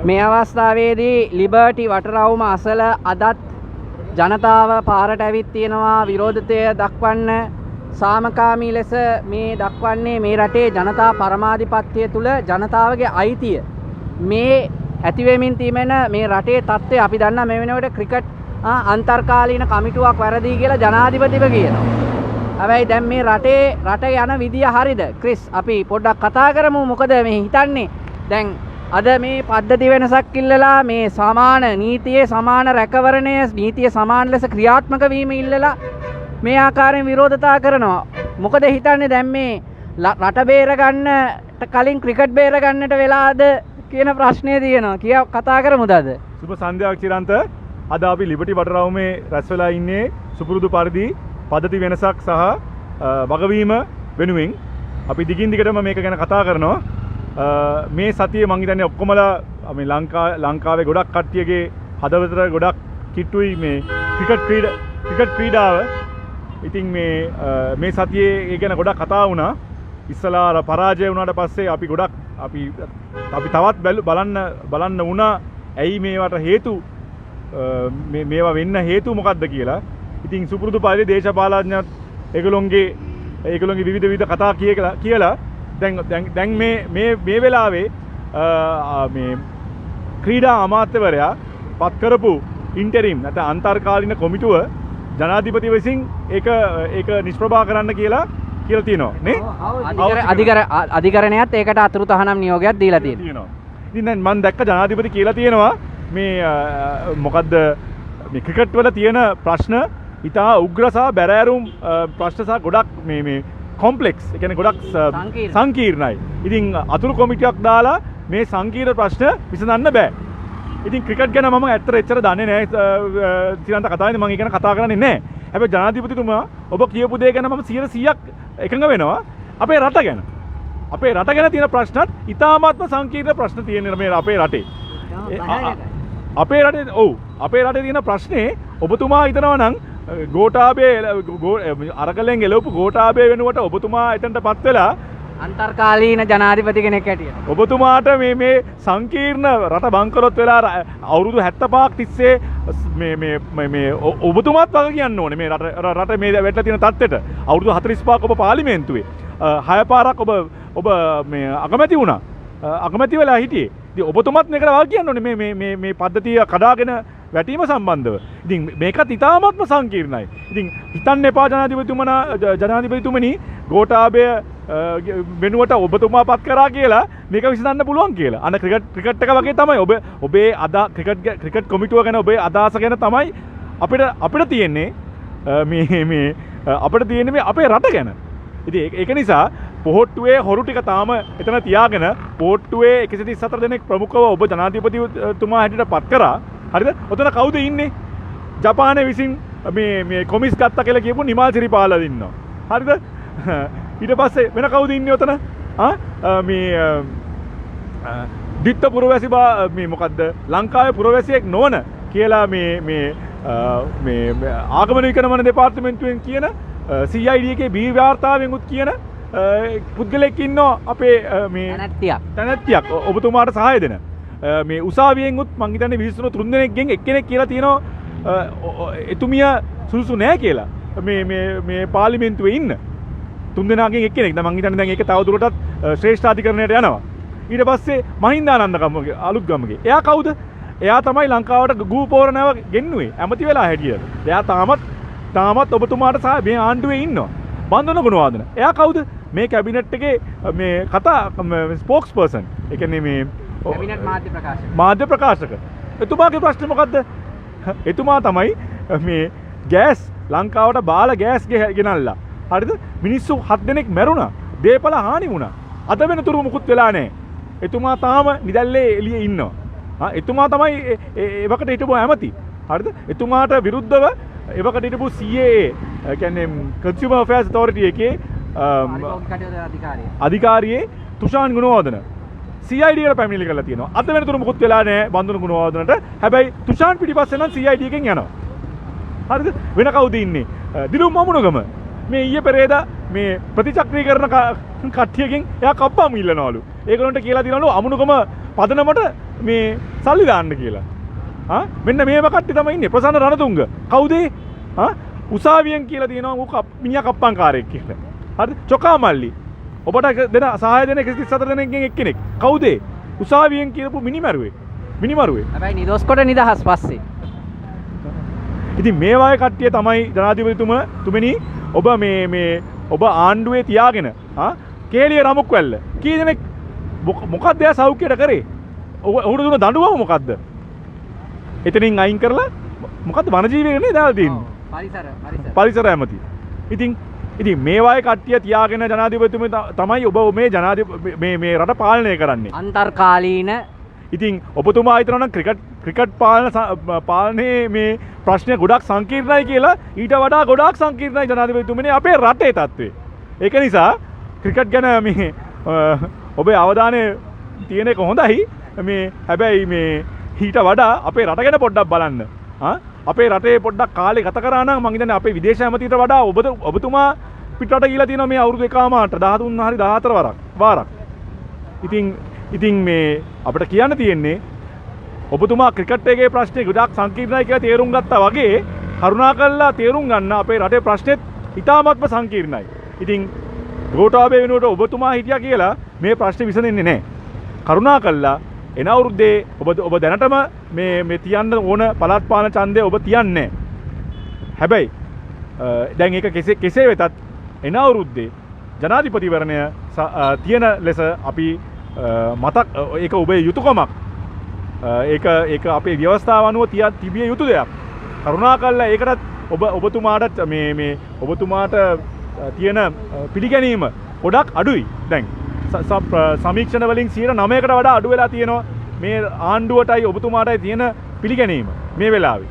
මේ අවස්ථාවේදී ලිබර්ටි වටරවුම අසල අදත් ජනතාව පාරට ඇවිත් තියෙනවා විරෝධතය දක්වන්න. සාමකාමී ලෙස මේ දක්වන්නේ මේ රටේ ජනතා පරමාධිපත්‍යය තුල ජනතාවගේ අයිතිය මේ ඇතිවෙමින් තිබෙන මේ රටේ තත්ත්වය අපි දන්නා මේ වෙනකොට ක්‍රිකට් අන්තර්කාලීන කමිටුවක් වැරදි කියලා ජනාධිපතිව කියනවා. හැබැයි දැන් මේ රට යන විදිය හරිද? ක්‍රිස් අපි පොඩ්ඩක් කතා කරමු. මොකද මේ හිතන්නේ දැන් අද මේ පද්ධති වෙනසක් ඉල්ලලා මේ සමාන නීතියේ සමාන රැකවරණය නීතිය සමාන ලෙස ක්‍රියාත්මක වීම ඉල්ලලා මේ ආකාරයෙන් විරෝධතා කරනවා. මොකද හිතන්නේ දැන් මේ රට බේර ගන්නට කලින් ක්‍රිකට් බේර ගන්නට වෙලාද කියන ප්‍රශ්නේ තියෙනවා. කතා කරමුද අද? සුබ සන්ධ්‍යාවක් චිරන්ත. අද අපි ලිබර්ටි වටරවුමේ රැස් වෙලා ඉන්නේ සුපුරුදු පරිදි පද්ධති වෙනසක් සහ වගවීම වෙනුවෙන්. අපි දිගින් දිගටම මේක ගැන කතා කරනවා. මේ සතියේ මං හිතන්නේ ඔක්කොමලා මේ ලංකාවේ ගොඩක් කට්ටියගේ හදවතට ගොඩක් කිට්ටුයි මේ ක්‍රිකට් ක්‍රීඩාව. ඉතින් මේ සතියේ ඒ ගැන ගොඩක් කතා වුණා. ඉස්සලා පරාජය වුණාට පස්සේ අපි ගොඩක් අපි තවත් බලන්න වුණා ඇයි මේවට හේතු මේවා වෙන්න හේතු මොකක්ද කියලා. ඉතින් සුපුරුදු පරිදි දේශපාලඥයන් ඒගොල්ලොන්ගේ විවිධ කතා කියලා දැන් මේ වෙලාවේ මේ ක්‍රීඩා අමාත්‍යවරයා පත් කරපු ඉන්ටරිම් නැත්නම් අන්තර්කාලීන කොමිටුව ජනාධිපති විසින් ඒක නිෂ්ප්‍රභා කරන්න කියලා තියෙනවා නේ. අධිකරණයත් ඒකට අතුරු තහනම් නියෝගයක් දීලා තියෙනවා. ඉතින් දැන් මම දැක්ක ජනාධිපති කියලා තියෙනවා මේ මොකද්ද මේ ක්‍රිකට් වල තියෙන ප්‍රශ්න ඉතා උග්‍ර සහ බැරෑරුම් ප්‍රශ්න සහ ගොඩක් මේ කොම්ප්ලෙක්ස්. ඒ කියන්නේ ගොඩක් සංකීර්ණයි. ඉතින් අතුරු කොමිටියක් දාලා මේ සංකීර්ණ ප්‍රශ්න විසඳන්න බෑ. ඉතින් ක්‍රිකට් ගැන මම ඇත්තට එච්චර දන්නේ නැහැ. ශ්‍රීලංක කතාවේදී මම ඒක ගැන කතා කරන්නේ නැහැ. හැබැයි ජනාධිපතිතුමා ඔබ කියපු දේ ගැන මම 100%ක් එකඟ වෙනවා. අපේ රට ගැන තියෙන ප්‍රශ්නත් ඉතාමත්ම සංකීර්ණ ප්‍රශ්න තියෙන මේ අපේ රටේ. අපේ රටේ තියෙන ප්‍රශ්නේ ඔබතුමා හිතනවා නම් ගෝඨාභය අරගලෙන් එළවපු ගෝඨාභය වෙනුවට ඔබතුමා එතනටපත් වෙලා අන්තර්කාලීන ජනාධිපති කෙනෙක් හැටියට ඔබතුමාට මේ සංකීර්ණ රට බංකොලොත් වෙලා අවුරුදු 75ක් තිස්සේ මේ ඔබතුමාත් වග කියන්න ඕනේ මේ රට මේ වැටලා තියෙන තත්ත්වෙට. අවුරුදු 45ක් ඔබ පාර්ලිමේන්තුවේ 6 පාරක් ඔබ මේ අගමැති වුණා. අගමැති වෙලා හිටියේ. ඉතින් ඔබතුමාත් මේකට වග කියන්න ඕනේ මේ පද්ධතිය කඩාගෙන වැටීම සම්බන්ධව. ඉතින් මේකත් ඉතාමත්ම සංකීර්ණයි. ඉතින් හිතන්න එපා ජනාධිපතිතුමනි ගෝඨාභය වෙනුවට ඔබතුමා පත් කරා කියලා මේක විසඳන්න පුළුවන් කියලා. අන්න ක්‍රිකට් එක වගේ තමයි ඔබේ ක්‍රිකට් කොමිටුව ගැන ඔබේ අදහස ගැන තමයි අපිට තියෙන්නේ මේ අපේ රට ගැන. ඉතින් ඒක නිසා පොහොට්ටුවේ හොරු ටික තාම එතන තියාගෙන පොහොට්ටුවේ 134 දෙනෙක් ප්‍රමුඛව ඔබ ජනාධිපතිතුමා හැටියට පත් කරා. හරිද? ඔතන කවුද ඉන්නේ? ජපානයේ විසින් මේ කොමිස් ගත්තා කියලා කියපු නිමාල් සිරිපාලද ඉන්නවා. හරිද? ඊට පස්සේ වෙන කවුද ඉන්නේ ඔතන? මේ දිත්ත පුරවැසි මේ මොකද්ද? ලංකාවේ පුරවැසියෙක් නොවන කියලා මේ ආගමන විකනමන දෙපාර්තමේන්තුවෙන් කියන CID එකේ බී වාර්තාවෙන් උත් කියන පුද්ගලෙක් ඉන්නවා අපේ මේ තැනැත්තියක් ඔබතුමාට සහාය දෙන. මේ උසාවියෙන් උත් මං හිතන්නේ 23 දෙනෙක්ගෙන් එක්කෙනෙක් කියලා තියෙනවා එතුමිය සුසු නෑ කියලා. මේ පාර්ලිමේන්තුවේ ඉන්න 3 දෙනාගෙන් එක්කෙනෙක්. දැන් මං හිතන්නේ දැන් ඒක තව දුරටත් ශ්‍රේෂ්ඨාධිකරණයට යනවා. ඊට පස්සේ මහින්දානන්ද ගමගේ අලුත්ගමගේ. එයා කවුද? එයා තමයි ලංකාවට ගූ පෝර නැව ගෙන්නුවේ ඇමති වෙලා හැටියට. එයා තාමත් ඔබතුමාට සහ මේ ආණ්ඩුවේ ඉන්නවා. බන්ධන ගුණවාදන. එයා කවුද? මේ කැබිනට් එකේ මේ ස්පෝක්ස් පර්සන්. ඒ කියන්නේ මේ කැබිනට් මාධ්‍ය ප්‍රකාශක. එතුමාගේ ප්‍රශ්නේ මොකද්ද? එතුමා තමයි මේ ගෑස් ලංකාවට බාල ගෑස් ගෙනල්ලා. හරිද? මිනිස්සු 7 දෙනෙක් මැරුණා. දේපල හානි වුණා. අද වෙනතුරු මුකුත් වෙලා නැහැ. එතුමා තාම නිදැල්ලේ එළියේ ඉන්නවා. එතුමා තමයි එවකට හිටපු ඇමති. හරිද? එතුමාට විරුද්ධව එවකට හිටපු CAA කියන්නේ Consumer Affairs Authority එකේ අධිකාරියේ තුෂාන් ගුණවර්ධන CID එකට පැමිණිලි කරලා තියෙනවා. අද වෙනතුරු මුකුත් වෙලා නැහැ බන්දුන ගුණවර්ධනට. හැබැයි තුෂාන් පිටිපස්සේ නම් CID එකෙන් යනවා. හරිද? වෙන කවුද ඉන්නේ? දිලුම් මමුණගම. මේ ඊයේ පෙරේදා මේ ප්‍රතිචක්‍රීකරණ කට්ටියකින් එයා කප්පාම ඉල්ලනවලු. ඒගොල්ලන්ට කියලා දිනවලු අමුණුගම පදනමට මේ සල්ලි දාන්න කියලා. මෙන්න මේව කට්ටිය තමයි ඉන්නේ. ප්‍රසන්න රණතුංග. කවුද? උසාවියෙන් කියලා තියෙනවා ඌ මිනිහා කප්පන්කාරයෙක් කියලා. හරිද? චොකා මල්ලි. ඔබට දෙන සහාය දෙන 134 දෙනෙක්ගෙන් එක්කෙනෙක්. කවුද? උසාවියෙන් කියපු මිනිමරුවේ. හැබැයි නිදොස් කොට නිදහස් පස්සේ. ඉතින් මේ වගේ කට්ටිය තමයි ජනාධිපතිතුමනි ඔබ මේ ඔබ ආණ්ඩුවේ තියාගෙන කේලිය රමුක් වැල්ල. කී දෙනෙක් මොකක්ද එයා සෞඛ්‍යයට කරේ? ඔහුට දුන්න දඬුවම මොකද්ද? එතනින් අයින් කරලා මොකද්ද වනජීවීකරණේ දාලා තියෙන්නේ? පරිසර ඇමති. ඉතින් මේ වගේ කට්ටිය තියාගෙන ජනාධිපතිතුමා තමයි ඔබ මේ රට පාලනය කරන්නේ. අන්තර්කාලීන. ඉතින් ඔබතුමා හිතනවා නම් ක්‍රිකට් පාලනයේ මේ ප්‍රශ්නය ගොඩක් සංකීර්ණයි කියලා. ඊට වඩා ගොඩාක් සංකීර්ණයි ජනාධිපතිතුමනි අපේ රටේ තත්ත්වය. ඒක නිසා ක්‍රිකට් ගැන මේ ඔබේ අවධානය තියෙන එක හොඳයි. හැබැයි මේ ඊට වඩා අපේ රට ගැන පොඩ්ඩක් බලන්න. අපේ රටේ පොඩ්ඩක් කාලේ ගත කරා නම් මං හිතන්නේ අපේ විදේශ ඇමතිට වඩා ඔබතුමා පිටරට ගිහිලා තියෙනවා මේ අවුරුදු 1මාට 13 හරි 14 වාරක්. ඉතින් මේ අපිට කියන්න තියෙන්නේ ඔබතුමා ක්‍රිකට් එකේ ප්‍රශ්නේ ගොඩක් සංකීර්ණයි කියලා තේරුම් ගත්තා වගේ කරුණාකරලා තේරුම් ගන්න අපේ රටේ ප්‍රශ්නෙත් ඉතාමත්ම සංකීර්ණයි. ඉතින් ගෝඨාභය වෙනුවට ඔබතුමා හිටියා කියලා මේ ප්‍රශ්නේ විසඳෙන්නේ නැහැ. කරුණාකරලා එන අවුරුද්දේ ඔබ දැනටම මේ තියන්න ඕන පළාත් පාලන ඡන්දය ඔබ තියන්නේ. හැබැයි දැන් ඒක කෙසේ වෙතත් එන අවුරුද්දේ ජනාධිපතිවරණය තියෙන ලෙස අපි මතක් ඒක ඔබේ යුතුයකමක්. ඒක අපේ ව්‍යවස්ථාව අනුව තිබිය යුතු දෙයක්. කරුණාකරලා ඒකටත් ඔබතුමාට මේ ඔබතුමාට තියෙන පිළිගැනීම ගොඩක් අඩුයි. දැන් සමීක්ෂණ වලින් 9%කට වඩා අඩු වෙලා තියෙනවා මේ ආණ්ඩුවටයි ඔබතුමාටයි තියෙන පිළිගැනීම මේ වෙලාවේ.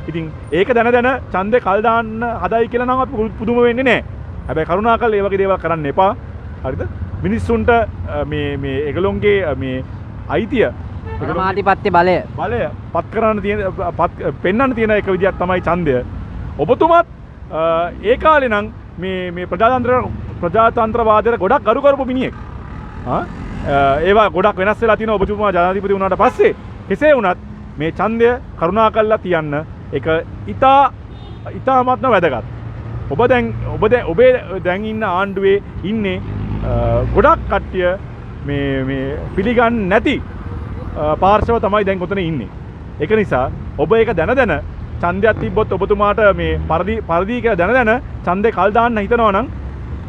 ඉතින් ඒක දැන ඡන්දේ කල් දාන්න හදයි කියලා නම් අපි පුදුම වෙන්නේ නැහැ. හැබැයි කරුණාකරලා මේ වගේ දේවල් කරන්න එපා. හරිද? මිනිස්සුන්ට මේ ඒගොල්ලෝගේ මේ අයිතිය ප්‍රමාධිපත්‍ය බලය පත් කරන්න තියෙන පෙන්වන්න තියෙන එක විදියක් තමයි ඡන්දය. ඔබතුමත් ඒ කාලේ නම් මේ ප්‍රජාතන්ත්‍රවාදයට ගොඩක් ගරු කරපු මිනිහෙක්. ඒවා ගොඩක් වෙනස් වෙලා තියෙනවා ඔබතුමා ජනාධිපති වුණාට පස්සේ. කෙසේ වුණත් මේ ඡන්දය කරුණාකරලා තියන්න ඒක ඉතාමත්ම වැදගත්. ඔබේ දැන් ඉන්න ආණ්ඩුවේ ඉන්නේ ගොඩක් කට්ටිය මේ පිළිගන්නේ නැති පාර්ශව තමයි දැන් කොතන ඉන්නේ. ඒක නිසා ඔබ ඒක දැන ඡන්දයක් තිබ්බොත් ඔබතුමාට මේ පරිදි කියලා දැන ඡන්දේ කල් දාන්න හිතනවා නම්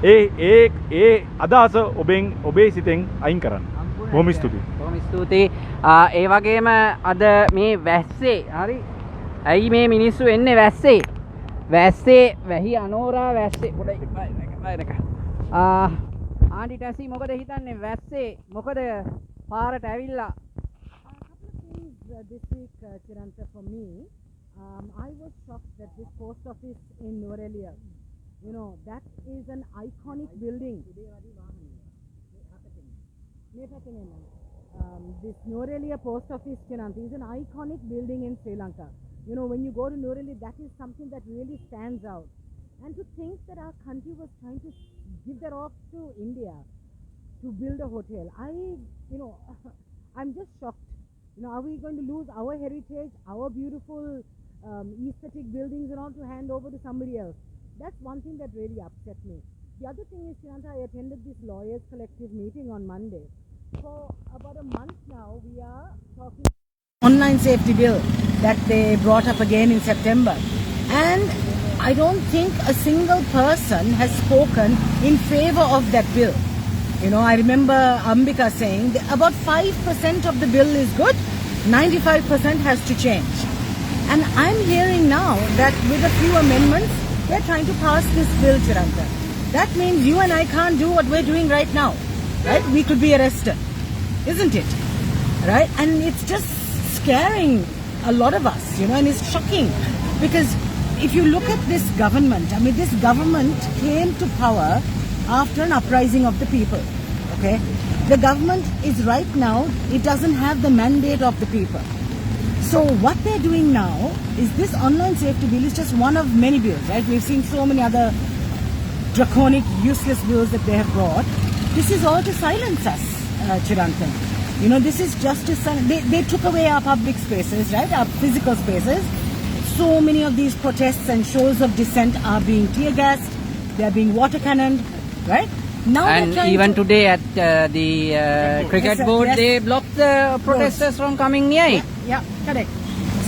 ඒ අදහස ඔබේ සිතෙන් අයින් කරන්න. බොහොම ස්තුතියි. ඒ වගේම අද මේ වැස්සේ හරි ඇයි මේ මිනිස්සු එන්නේ වැස්සේ වැහි අනෝරා වැස්සේ පොඩයි ආන්ටි ටැසි මොකද හිතන්නේ වැස්සේ මොකද පාරට ඇවිල්ලා this week, Chiranta, for me, I was shocked that this post office in Norelia, that is an iconic building. This Norelia post office, Chiranta, is an iconic building in Sri Lanka. When you go to Norelia, that is something that really stands out. And to think that our country was trying to give that off to India to build a hotel, I'm just shocked. Are we going to lose our heritage, our beautiful aesthetic buildings and all to hand over to somebody else? That's one thing that really upset me. The other thing is, Chiranta, I attended this lawyers collective meeting on Monday. For about a month now, we are talking online safety bill that they brought up again in September. And I don't think a single person has spoken in favor of that bill. I remember Ambika saying that about 5% of the bill is good, 95% has to change. And I'm hearing now that with a few amendments, they're trying to pass this bill, Chiranta. That means you and I can't do what we're doing right now, right? We could be arrested, isn't it? Right? And it's just scaring a lot of us, and it's shocking. Because if you look at this government, this government came to power after an uprising of the people, okay? The government is right now, it doesn't have the mandate of the people. So what they're doing now is this online safety bill is just one of many bills, right? We've seen so many other draconic, useless bills that they have brought. This is all to silence us, Chiranta. You know, this is justice. They took away our public spaces, right? Our physical spaces. So many of these protests and shows of dissent are being tear gassed. They are being water cannoned, right? Now And even today at the cricket Yes, board, yes. they blocked the protesters from coming near it. Yeah, correct.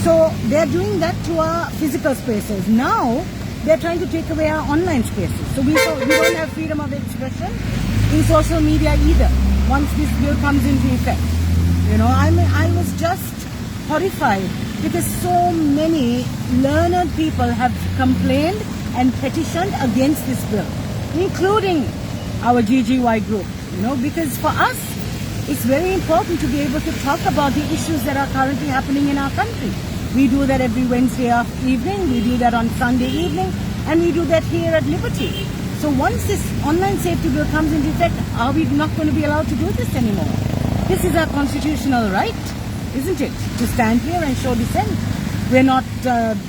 So they're doing that to our physical spaces. Now they're trying to take away our online spaces. So we don't have freedom of expression in social media either. Once this bill comes into effect, you know, I was just horrified because so many learned people have complained and petitioned against this bill, including our GGY group. You know, because for us, it's very important to be able to talk about the issues that are currently happening in our country. We do that every Wednesday evening, we do that on Sunday evening, and we do that here at Liberty. So once this online safety bill comes into effect, are we not going to be allowed to do this anymore? This is our constitutional right, isn't it? To stand here and show dissent. We're not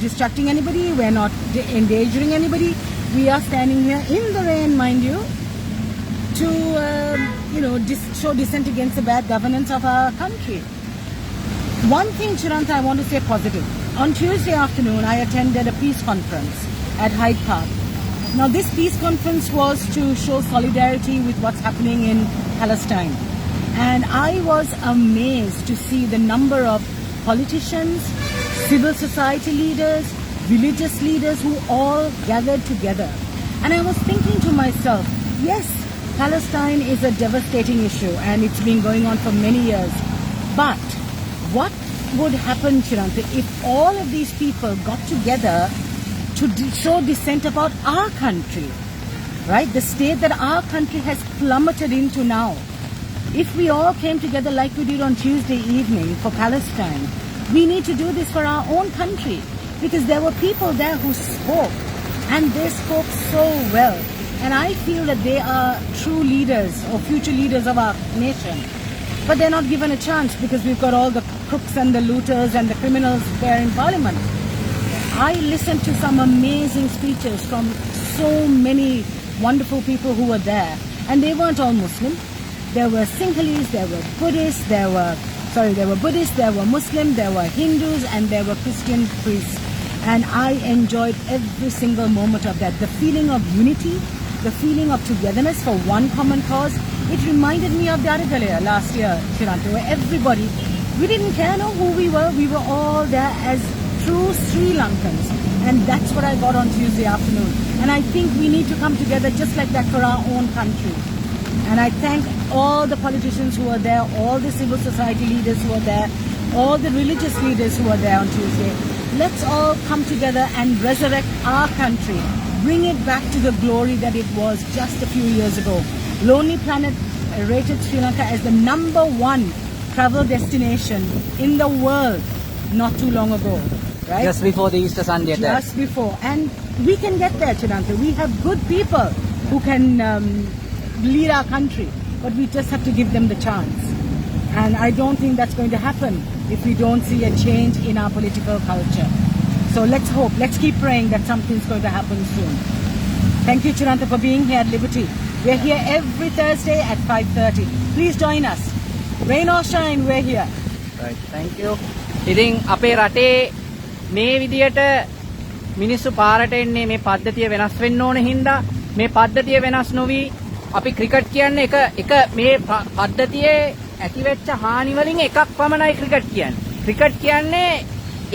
distracting anybody, we're not endangering anybody. We are standing here in the rain, mind you, to show dissent against the bad governance of our country. One thing, Chiranta, I want to say positive. On Tuesday afternoon, I attended a peace conference at Hyde Park. Now, this peace conference was to show solidarity with what's happening in Palestine. And I was amazed to see the number of politicians, civil society leaders, religious leaders who all gathered together. And I was thinking to myself, yes, Palestine is a devastating issue and it's been going on for many years. But what would happen, Chiranta, if all of these people got together to show dissent about our country, right? The state that our country has plummeted into now. If we all came together like we did on Tuesday evening for Palestine, we need to do this for our own country because there were people there who spoke and they spoke so well. And I feel that they are true leaders or future leaders of our nation. But they're not given a chance because we've got all the crooks and the looters and the criminals there in Parliament. I listened to some amazing speeches from so many wonderful people who were there. And they weren't all Muslim. There were Sinhalese, there were Buddhists, there were Muslim, there were Hindus, and there were Christian priests. And I enjoyed every single moment of that. The feeling of unity, the feeling of togetherness for one common cause. It reminded me of Daragalaya last year, Chiranta, where everybody, we didn't care who we were all there as true Sri Lankans. And that's what I got on Tuesday afternoon. And I think we need to come together just like that for our own country. And I thank all the politicians who were there, all the civil society leaders who were there, all the religious leaders who were there on Tuesday. Let's all come together and resurrect our country. Bring it back to the glory that it was just a few years ago. Lonely Planet rated Sri Lanka as the #1 travel destination in the world not too long ago, right? Just before the Easter Sunday attack. Just before. And we can get there, Chiranta. We have good people who can lead our country, but we just have to give them the chance. And I don't think that's going to happen if we don't see a change in our political culture. So let's hope, let's keep praying that something's going to happen soon. Thank you, Chiranta, for being here at Liberty. We're here every Thursday at 5:30. Please join us. Rain or shine, we're here. Right, thank you. ඉතින් අපේ රටේ මේ විදියට මිනිස්සු පාරට එන්නේ මේ පද්ධතිය වෙනස් වෙන්න ඕන හින්දා මේ පද්ධතිය වෙනස් නොවි අපි ක්‍රිකට් කියන්නේ එක මේ පද්ධතියේ ඇතිවෙච්ච හානි වලින් එකක් පමණයි ක්‍රිකට් කියන්නේ. ක්‍රිකට් කියන්නේ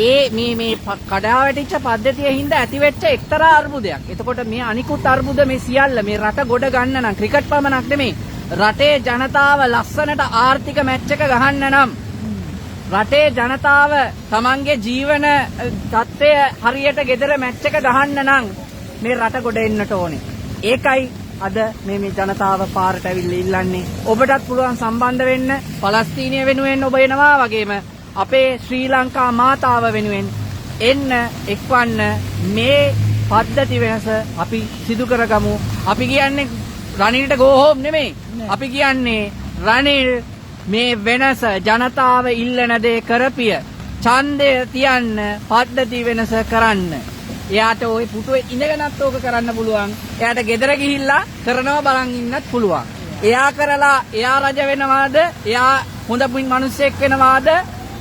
ඒ මේ කඩාවැටිච්ච පද්ධතිය හින්දා ඇතිවෙච්ච එක්තරා අර්බුදයක්. එතකොට මේ අනිකුත් අර්බුද මේ සියල්ල මේ රට ගොඩ ගන්න නම් ක්‍රිකට් පමණක් නෙමෙයි රටේ ජනතාව ලස්සනට ආර්ථික මැච් එක ගහන්න නම් රටේ ජනතාව තමන්ගේ ජීවන තත්ත්වය හරියට ගෙදර මැච් එක ගහන්න නම් මේ රට ගොඩ එන්නට ඕනේ. ඒකයි අද මේ ජනතාව පාරට ඇවිල්ලා ඉල්ලන්නේ. ඔබටත් පුළුවන් සම්බන්ධ වෙන්න පලස්තීනිය වෙනුවෙන් ඔබ එනවා වගේම අපේ ශ්‍රී ලංකා මාතාව වෙනුවෙන් එන්න එක්වන්න මේ පද්ධති වෙනස අපි සිදු කරගමු. අපි කියන්නේ රනිල්ට go home නෙමෙයි. අපි කියන්නේ රනිල් මේ වෙනස ජනතාව ඉල්ලන දේ කරපිය ඡන්දය තියන්න පද්ධති වෙනස කරන්න. එයාට ওই පුටුවේ ඉඳගෙනත් ඕක කරන්න පුළුවන්. එයාට ගෙදර ගිහිල්ලා කරනවා බලන් ඉන්නත් පුළුවන්. එයා කරලා එයා රජ වෙනවාද? එයා හොඳ මිනිස්සෙක් වෙනවාද?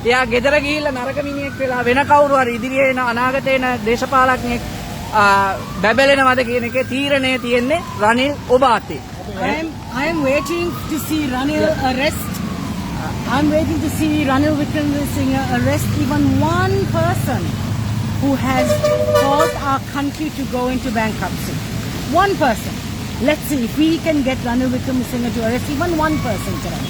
එයා ගෙදර ගිහිල්ලා නරක මිනිහෙක් වෙලා වෙන කවුරු හරි ඉදිරියේ එන අනාගතේ එන දේශපාලඥයෙක් බැබලෙනවද කියන එකේ තීරණය තියෙන්නේ රනිල් ඔබ අතේ. I am waiting to see Ranil arrest. I'm waiting to see Ranil Wickremesinghe arrest even one person who has caused our country to go into bankruptcy. One person. Let's see if we can get Ranil Wickremesinghe to arrest even one person today.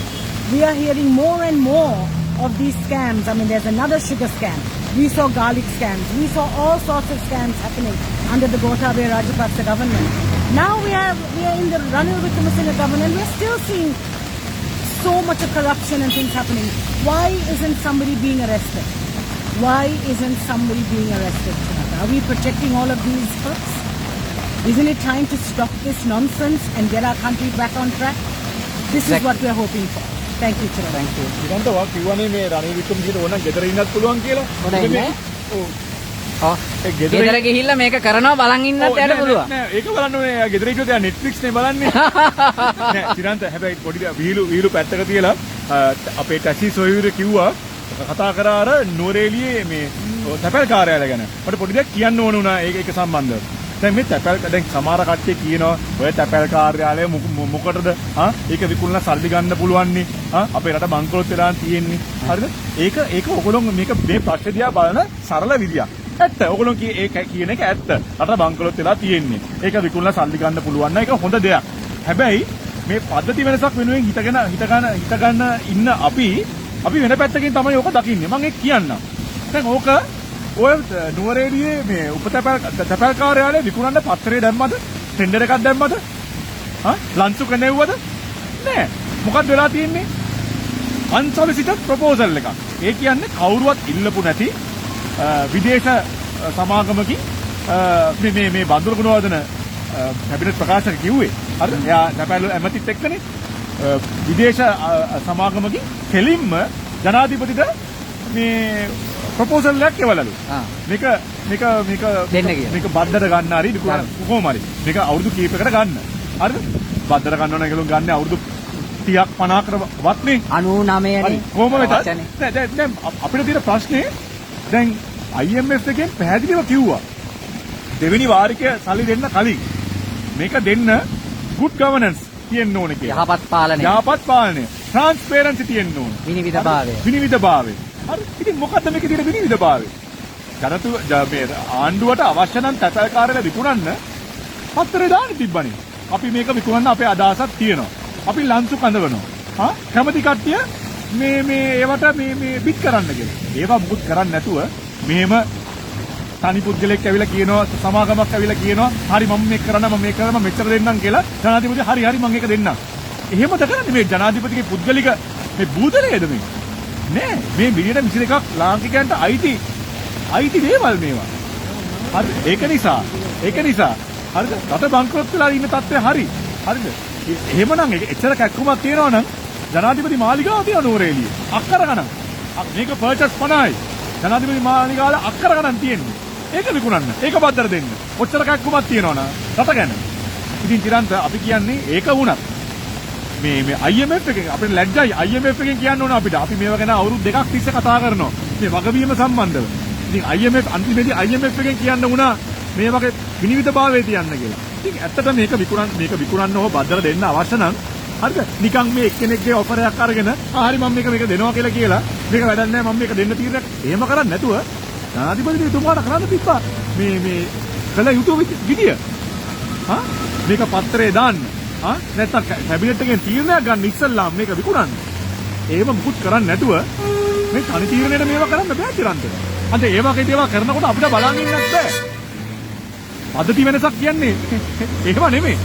We are hearing more and more of these scams. I mean, there's another sugar scam. We saw garlic scams. We saw all sorts of scams happening under the Gotabaya Rajapaksa government. Now we are in the Ranil Wickremesinghe government. We're still seeing so much of corruption and things happening. Why isn't somebody being arrested? Why isn't somebody being arrested? Are we protecting all of these folks? Isn't it time to stop this nonsense and get our country back on track? This is what we're hoping for. Thank you, Chirag. Thank you. ඉරන්තවා කිව්වනේ මේ රනිල් වික්‍රමසිංහට ඕන ගෙදර ඉන්නත් පුළුවන් කියලා. හොඳයි. ඔව්. ඒ ගෙදර ගිහිල්ලා මේක කරනවා බලන් ඉන්නත් යට පුළුවන්. නෑ ඒක බලන්න ඕනේ. එයා ගෙදර හිටියොත් එයා Netflix නේ බලන්නේ. නෑ චිරන්ත හැබැයි පොඩි වීලු පැත්තක තියලා අපේ ටැක්සි සොයුරේ කිව්වා කතා කරා අර නුවරඑළියේ මේ තැපැල් කාර්යාලය ගැන. මට පොඩි දෙයක් කියන්න ඕන වුණා ඒක සම්බන්ධව. දැන් මේ තැපැල් දැන් සමහර කට්ටිය කියනවා ඔය තැපැල් කාර්යාලය මොකටද? ඒක විකුණලා සල්ලි ගන්න පුළුවන් නේ. අපේ රට බංකොලොත් වෙලා තියෙන්නේ. හරිද? ඒක ඔයගොල්ලෝ මේක මේ ප්‍රශ්න දිහා බලන සරල විදියක්. ඇත්ත. ඔයගොල්ලෝ කියන එක ඇත්ත. රට බංකොලොත් වෙලා තියෙන්නේ. ඒක විකුණලා සල්ලි ගන්න පුළුවන් නම් ඒක හොඳ දෙයක්. හැබැයි මේ පද්ධති වෙනසක් වෙනුවෙන් හිතගන්න ඉන්න අපි වෙන පැත්තකින් තමයි ඕක දකින්නේ. මම ඒක කියන්නම්. දැන් ඕක ඔය නුවරඑළියේ මේ උපතැපැල් කාර්යාලයේ විකුණන්න පත්‍රය දැම්මද? ටෙන්ඩර් එකක් දැම්මද? ලන්සු කනෙව්වද? නෑ. මොකක්ද වෙලා තියෙන්නේ? අන්සොලිසිටඩ් ප්‍රොපෝසල් එකක්. ඒ කියන්නේ කවුරුවත් ඉල්ලපු නැති විදේශ සමාගමකින් මේ බඳුරු ගුණවර්ධන කැබිනට් ප්‍රකාශක කිව්වේ. හරිද? එයා තැපැල් ඇමතිත් එක්කනේ විදේශ සමාගමකින් කෙලින්ම ජනාධිපතිට මේ ප්‍රොපෝසල් එකක් එවලලු. මේක දෙන්න කියලා. මේක බද්දට ගන්න හරි කොහොම හරි. මේක අවුරුදු කීපයකට ගන්න. හරිද? බද්දට ගන්න ඕන කියලා ගන්න අවුරුදු 30ක් 50කට වත්නේ. 99 නේ. කොහොම වෙතත් දැන් අපිට තියෙන ප්‍රශ්නේ දැන් IMF එකෙන් පැහැදිලිව කිව්වා. දෙවෙනි වාරිකය සල්ලි දෙන්න කලින් මේක දෙන්න good governance තියෙන්න ඕනේ කියලා. යහපත් පාලනය. transparency තියෙන්න ඕනේ. විනිවිදභාවය. හරි. ඉතින් මොකද්ද මේකේ තියෙන විනිවිදභාවය? මේ ආණ්ඩුවට අවශ්‍ය නම් තැපැල් කාර්යාලය විකුණන්න පත්‍රේ දාන්න තිබ්බනේ. අපි මේක විකුණන්න අපේ අදහසක් තියෙනවා. අපි ලන්සු කඳවනවා. කැමති කට්ටිය මේ ඒවට මේ බිට් කරන්න කියලා. ඒවා මුකුත් කරන්නේ නැතුව මෙහෙම තනි පුද්ගලෙක් ඇවිල්ලා කියනවා සමාගමක් ඇවිල්ලා කියනවා හරි මම මේක කරනවා මම මේක කරනවා මෙච්චර දෙන්නම් කියලා ජනාධිපති හරි මම ඒක දෙන්නම්. එහෙමද කරන්නේ මේ ජනාධිපතිගේ පුද්ගලික මේ බූදලයේද මේ? නෑ මේ මිලියන 22ක් ලාංකිකයන්ට අයිති දේවල් මේවා. හරි ඒක නිසා හරිද? රට බංකොලොත් වෙලා ඉන්න තත්ත්වය හරිද? එහෙමනම් එච්චර කැක්කුමක් තියෙනවා නම් ජනාධිපති මාලිගාව තියෙන නුවරඑළියේ අක්කර ගණන්. මේක පර්චස් 50යි. ජනාධිපති මාලිගාවල අක්කර ගණන් තියෙන්නේ. ඒක විකුණන්න. ඒක බද්දට දෙන්න. ඔච්චර කැක්කුමක් තියෙනවා නම් රට ගැන. ඉතින් චිරන්ත අපි කියන්නේ ඒක වුණත් මේ IMF එකෙන් අපිට ලැජ්ජයි IMF එකෙන් කියන්න ඕන අපිට. අපි මේවා ගැන අවුරුදු දෙකක් තිස්සේ කතා කරනවා. මේ වගවීම සම්බන්ධව. ඉතින් අන්තිමේදී IMF එකෙන් කියන්න වුණා මේ වගේ විනිවිදභාවය තියන්න කියලා. ඉතින් ඇත්තට මේක විකුණන්න ඕක බද්දට දෙන්න අවශ්‍ය නම් හරිද? නිකන් මේ එක්කෙනෙක්ගේ ඔෆර් එකක් අරගෙන හරි මම මේක දෙනවා කියලා මේක වැඩක් නැහැ මම මේක දෙන්න තීරණයක් එහෙම කරන්නේ නැතුව ජනාධිපතිතුමාට කරන්න තිබ්බා මේ කළ යුතු විදිය. මේක පත්‍රේ දාන්න. නැත්තම් කැබිනට් එකෙන් තීරණයක් ගන්න ඉස්සෙල්ලා මේක විකුණන්න. ඒව මුකුත් කරන්නේ නැතුව මේ තනි තීරණයට මේවා කරන්න බෑ චිරන්ත. අද ඒ වගේ දේවල් කරනකොට අපිට බලන් ඉන්නත් බෑ. පද්ධති වෙනසක් කියන්නේ ඒකම නෙමෙයි.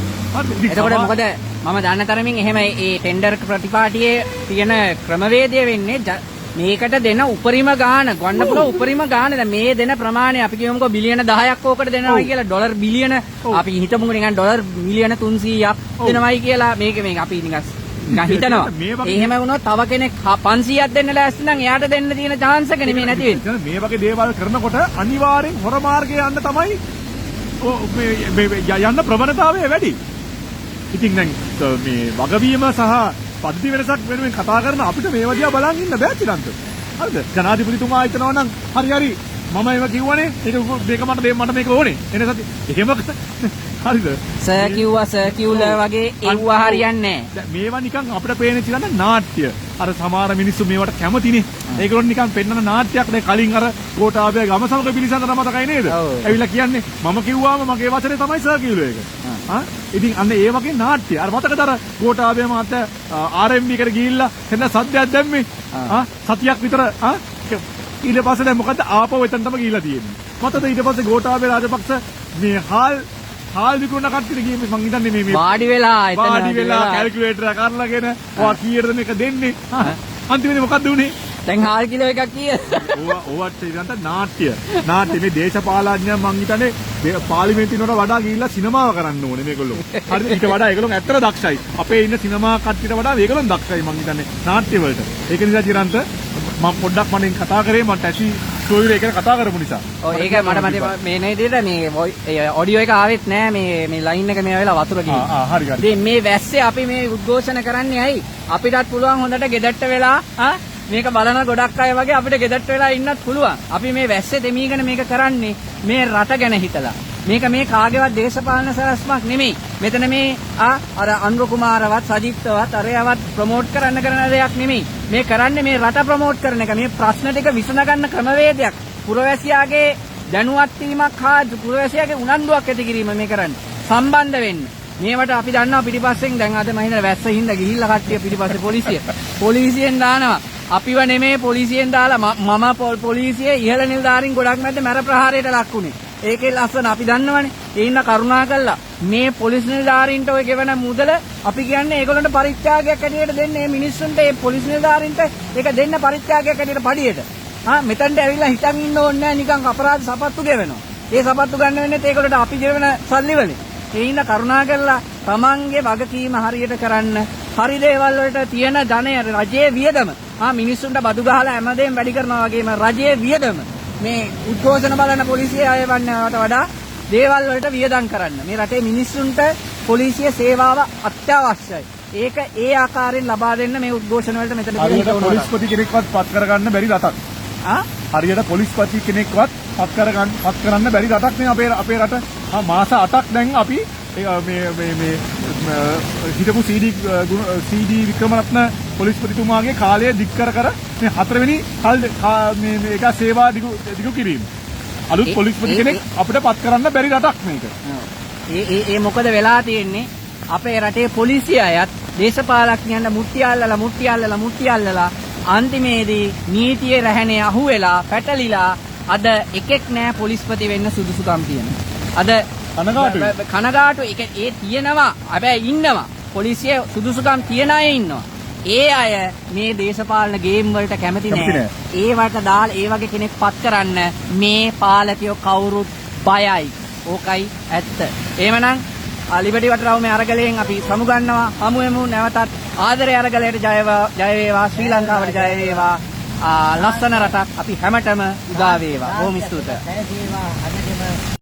එතකොට මොකද මම දන්න තරමින් එහෙම ඒ ටෙන්ඩර් ප්‍රතිපාටියේ තියෙන ක්‍රමවේදය වෙන්නේ මේකට දෙන උපරිම ගාණ ගන්න පුළුවන් උපරිම ගාණ දැන් මේ දෙන ප්‍රමාණය අපි කියමුකෝ බිලියන 10ක් ඕකට දෙනවයි කියලා ඩොලර් බිලියන අපි හිතමුකෝ නිකන් ඩොලර් මිලියන 300ක් දෙනවයි කියලා මේක අපි නිකන් හිතනවා. එහෙම වුණොත් තව කෙනෙක් 500ක් දෙන්න ලෑස්ති නම් එයාට දෙන්න තියෙන chance එක නෙමෙයි නැති වෙන්නේ. මේ වගේ දේවල් කරනකොට අනිවාර්යෙන් හොර මාර්ගයේ යන්න තමයි යන්න ප්‍රවණතාවය වැඩි. ඉතින් දැන් මේ වගවීම සහ පද්ධති වෙනසක් වෙනුවෙන් කතා කරන අපිට මේවා දිහා බලන් ඉන්න බෑ චිරන්ත. හරිද? ජනාධිපතිතුමා හිතනවා නම් හරි මම ඒව කිව්වනේ මේක මට මේක ඕනේ. එන සති එහෙම හරිද? සර් කිව්ලා වගේ එව්වා හරියන්නේ නැහැ. මේවා නිකන් අපිට පේන චිරන්ත නාට්‍ය. අර සමහර මිනිස්සු මේවට කැමතිනේ. ඒගොල්ලෝ නිකන් පෙන්නන නාට්‍යයක්. දැන් කලින් අර ගෝඨාභය ගමසමග පිළිසඳ මතකයි නේද? ඇවිල්ලා කියන්නේ මම කිව්වාම මගේ වචනේ තමයි සර් කිව්ලෝ ඒක. ඉතින් අන්න ඒ වගේ නාට්‍ය. අර මතකද අර ගෝඨාභය මහත්තයා RMB එකට ගිහිල්ලා එන්න සද්දයක් දැම්මේ. සතියක් විතර ඊට පස්සේ දැන් මොකද ආපහු එතනටම ගිහිල්ලා තියෙන්නේ. මතකද ඊට පස්සේ ගෝඨාභය රාජපක්ෂ මේ හාල් විකුණන කට්ටියට ගියේ මං හිතන්නේ මේ වාඩි වෙලා කැල්කියුලේටර් එක කරලාගෙන ඔයා කීයටද මේක දෙන්නේ? අන්තිමේදී මොකද්ද උනේ? දැන් හාල් කිලෝ එකක් කීයද? ඕවට ඉතින් නාට්‍ය මේ දේශපාලඥයන් මං හිතන්නේ පාර්ලිමේන්තුවට වඩා ගිහිල්ලා සිනමාව කරන්න ඕනේ මේගොල්ලෝ. හරිද? ඊට වඩා ඒගොල්ලෝ ඇත්තට දක්ෂයි. අපේ ඉන්න සිනමා කට්ටියට වඩා මේගොල්ලෝ දක්ෂයි මං හිතන්නේ නාට්‍ය වලට. ඒක නිසා චිරන්ත මම පොඩ්ඩක් මගෙන් කතා කරේ මම ටැසි ස්ටෝරි එකේ කතා කරමු නිසා. ඔව් ඒක මට මේ නේදට මේ ඔඩියෝ එක ආවෙත් නෑ මේ ලයින් එක මේ වෙලාව වතුර ගිහින්. හරි. ඉතින් මේ වැස්සේ අපි මේ උද්ඝෝෂණ කරන්නේ ඇයි? අපිටත් පුළුවන් හොඳට ගෙදරට වෙලා මේක බලන ගොඩක් අය වගේ අපිට ගෙදරට වෙලා ඉන්නත් පුළුවන්. අපි මේ වැස්සේ දෙමීගෙන මේක කරන්නේ මේ රට ගැන හිතලා. මේක මේ කාගේවත් දේශපාලන සලස්මක් නෙමෙයි. මෙතන මේ අර අනුර කුමාරවත් සජිත්වත් අරයවත් ප්‍රොමෝට් කරන්න කරන දෙයක් නෙමෙයි. මේ කරන්නේ මේ රට ප්‍රොමෝට් කරන එක. මේ ප්‍රශ්න ටික විසඳගන්න ක්‍රමවේදයක්. පුරවැසියාගේ දැනුවත් වීමක් හා පුරවැසියාගේ උනන්දුවක් ඇති කිරීම මේ කරන්නේ. සම්බන්ධ වෙන්න. මේවට අපි දන්නවා පිටිපස්සෙන් දැන් අද මහින්ද වැස්ස හින්දා ගිහිල්ලා කට්ටිය පිටිපස්සේ පොලිසියෙන් දානවා. අපිව නෙමේ පොලිසියෙන් දාලා මම පොලිසියේ ඉහළ නිලධාරීන් ගොඩක් මැද්ද මැර ප්‍රහාරයට ලක්ුණේ. ඒකේ ලස්සන අපි දන්නවනේ. ඒ ඉන්න කරුණා කළා මේ පොලිස් නිලධාරීන්ට ඔය ගෙවන මුදල අපි කියන්නේ ඒගොල්ලන්ට පරිත්‍යාගයක් ඇටියට දෙන්න. මේ මිනිස්සුන්ට මේ පොලිස් නිලධාරීන්ට ඒක දෙන්න පරිත්‍යාගයක් ඇටියට පඩියට. මෙතනට ඇවිල්ලා හිටන් ඉන්න ඕනේ නැහැ නිකන් අපරාධ සපත්තු ගෙවනවා. ඒ සපත්තු ගන්න වෙන්නේ ඒගොල්ලන්ට අපි ගෙවන සල්ලි වලින්. ඒ ඉන්න කරුණා කළා තමන්ගේ වගකීම හරියට කරන්න. හරි දේවල් වලට තියෙන ධනය රජයේ වියදම මිනිස්සුන්ට බදු ගහලා හැමදේම වැඩි කරනවා වගේම රජයේ වියදම මේ උද්ඝෝෂණ බලන පොලිසිය අය වන්නවට වඩා දේවල් වලට වියදම් කරන්න. මේ රටේ මිනිස්සුන්ට පොලිසිය සේවාව අත්‍යවශ්‍යයි. ඒක ඒ ආකාරයෙන් ලබා දෙන්න මේ උද්ඝෝෂණ වලට මෙතන හරියට පොලිස්පති කෙනෙක්වත් පත් කරගන්න බැරි රටක්. හරියට පොලිස්පති කෙනෙක්වත් පත් කරන්න බැරි රටක් නේ අපේ රට. මාස 8ක් දැන් අපි මේ හිටපු CD වික්‍රමරත්න පොලිස්පතිතුමාගේ කාලය දික් කර මේ 4 වෙනි මේක සේවා දිගු කිරීම. අලුත් පොලිස්පති කෙනෙක් අපිට පත් කරන්න බැරි රටක් මේක. ඒ මොකද වෙලා තියෙන්නේ? අපේ රටේ පොලිසිය අයත් දේශපාලඥයන්ට මුට්ටි අල්ලලා අන්තිමේදී නීතියේ රැහැනේ අහුවෙලා පැටලිලා අද එකෙක් නෑ පොලිස්පති වෙන්න සුදුසුකම් තියෙන. අද කනගාටු ඒ තියෙනවා. හැබැයි ඉන්නවා. පොලිසිය සුදුසුකම් තියන අය ඉන්නවා. ඒ අය මේ දේශපාලන ගේම් වලට කැමති නෑ. ඒවට දාලා ඒ වගේ කෙනෙක් පත් කරන්න මේ පාලකයෝ කවුරුත් බයයි. ඕකයි ඇත්ත. එහෙමනම් ලිබර්ටි වටරවුමේ අරගලයෙන් අපි සමුගන්නවා. හමුවෙමු නැවතත් ආදරේ අරගලයට ජය වේවා. ශ්‍රී ලංකාවට ජය වේවා. ලස්සන රටක් අපි හැමතෙම උදා වේවා. බොහොම ස්තුතියි.